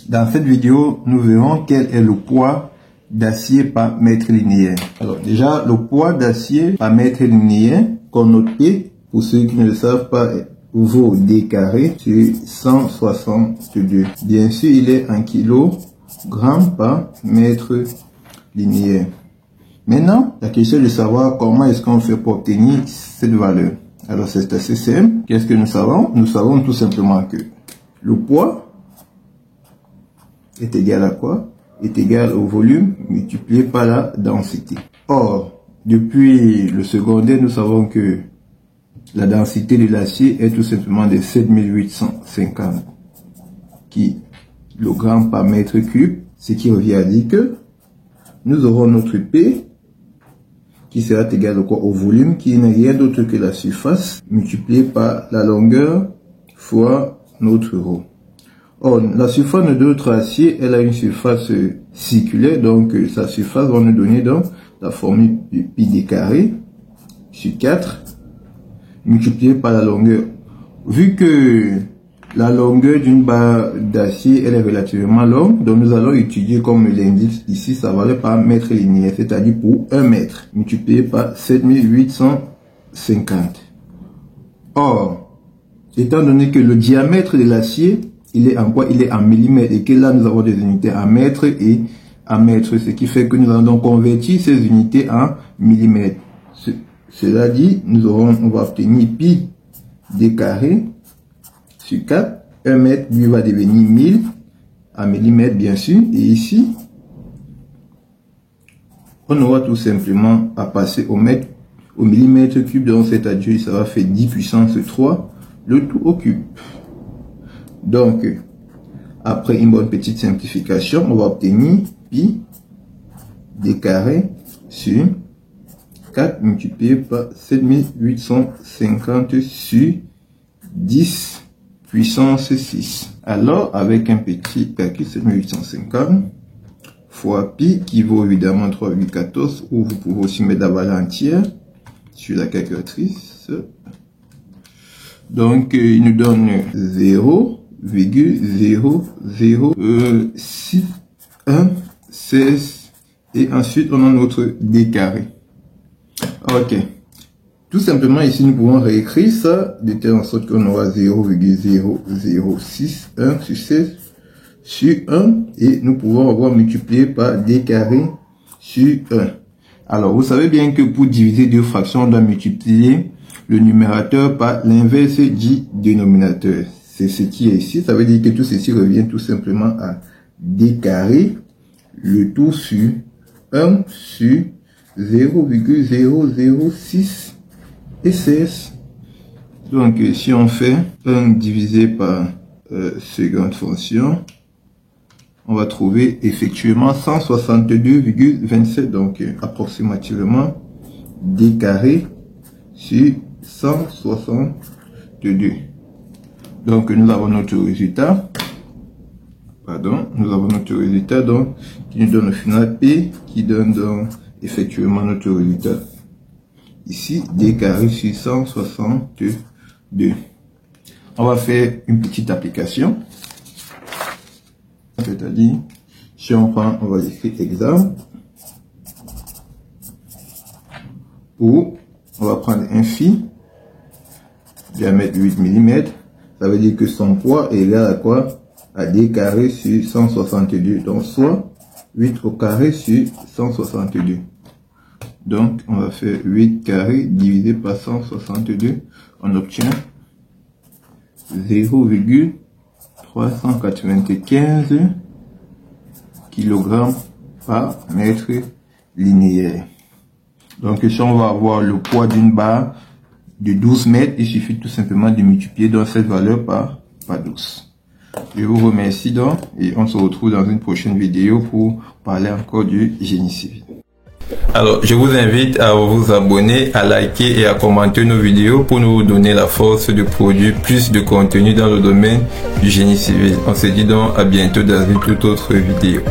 Dans cette vidéo, nous verrons quel est le poids d'acier par mètre linéaire. Alors déjà, le poids d'acier par mètre linéaire, qu'on note P, pour ceux qui ne le savent pas, vaut D carré sur 162. Bien sûr, il est en kilogrammes par mètre linéaire. Maintenant, la question est de savoir comment est-ce qu'on fait pour obtenir cette valeur. Alors c'est assez simple. Qu'est-ce que nous savons? Nous savons tout simplement que le poids est égal à quoi? Est égal au volume multiplié par la densité. Or, depuis le secondaire, nous savons que la densité de l'acier est tout simplement de 7850 kg par mètre cube, ce qui revient à dire que nous aurons notre P qui sera égal au volume, qui n'est rien d'autre que la surface multipliée par la longueur fois notre ρ. Or, la surface de notre acier, elle a une surface circulaire, donc sa surface va nous donner donc la formule de pi d carré sur 4 multiplié par la longueur. Vu que la longueur d'une barre d'acier, elle est relativement longue, donc nous allons étudier comme l'indice ici sa valeur par mètre linéaire, c'est-à-dire pour 1 mètre multiplié par 7850. Or, étant donné que le diamètre de l'acier, il est en quoi? Il est en millimètres, et que là nous avons des unités en mètres et en mètres, ce qui fait que nous allons donc convertir ces unités en millimètres. Cela dit, on va obtenir pi d carré sur 4. 1 mètre lui va devenir 1000 en millimètres bien sûr. Et ici, on aura tout simplement à passer au millimètre cube. Donc c'est-à-dire ça va faire 10 puissance 3 le tout au cube. Donc, après une bonne petite simplification, on va obtenir pi d carré sur 4 multiplié par 7850 sur 10 puissance 6. Alors, avec un petit calcul, 7850 fois pi, qui vaut évidemment 3,14, ou vous pouvez aussi mettre la valeur entière sur la calculatrice. Donc, il nous donne 0,006116, et ensuite on a notre d carré. Ok. Tout simplement, ici, nous pouvons réécrire ça de telle en sorte qu'on aura 0,0061 sur 16 sur 1, et nous pouvons avoir multiplié par d carré sur 1. Alors, vous savez bien que pour diviser deux fractions, on doit multiplier le numérateur par l'inverse du dénominateur. C'est ce qui est ici. Ça veut dire que tout ceci revient tout simplement à d carré, le tout sur 1 sur 0,006 et 16. Donc si on fait 1 divisé par seconde fonction, on va trouver effectivement 162,27, donc approximativement d carré sur 162. Donc nous avons notre résultat. Nous avons notre résultat donc qui nous donne au final P, qui donne donc effectivement notre résultat ici, d carré sur 162. On va faire une petite application, c'est-à-dire si on prend, on va écrire exemple, ou on va prendre un fil diamètre 8 mm, ça veut dire que son poids est égal à quoi? À d carré sur 162, donc soit 8 au carré sur 162. Donc, on va faire 8 carré divisé par 162. On obtient 0,395 kg par mètre linéaire. Donc, ici, on va avoir le poids d'une barre de 12 mètres. Il suffit tout simplement de multiplier donc cette valeur par 12. Je vous remercie donc et on se retrouve dans une prochaine vidéo pour parler encore du génie civil. Alors, je vous invite à vous abonner, à liker et à commenter nos vidéos pour nous donner la force de produire plus de contenu dans le domaine du génie civil. On se dit donc à bientôt dans une toute autre vidéo.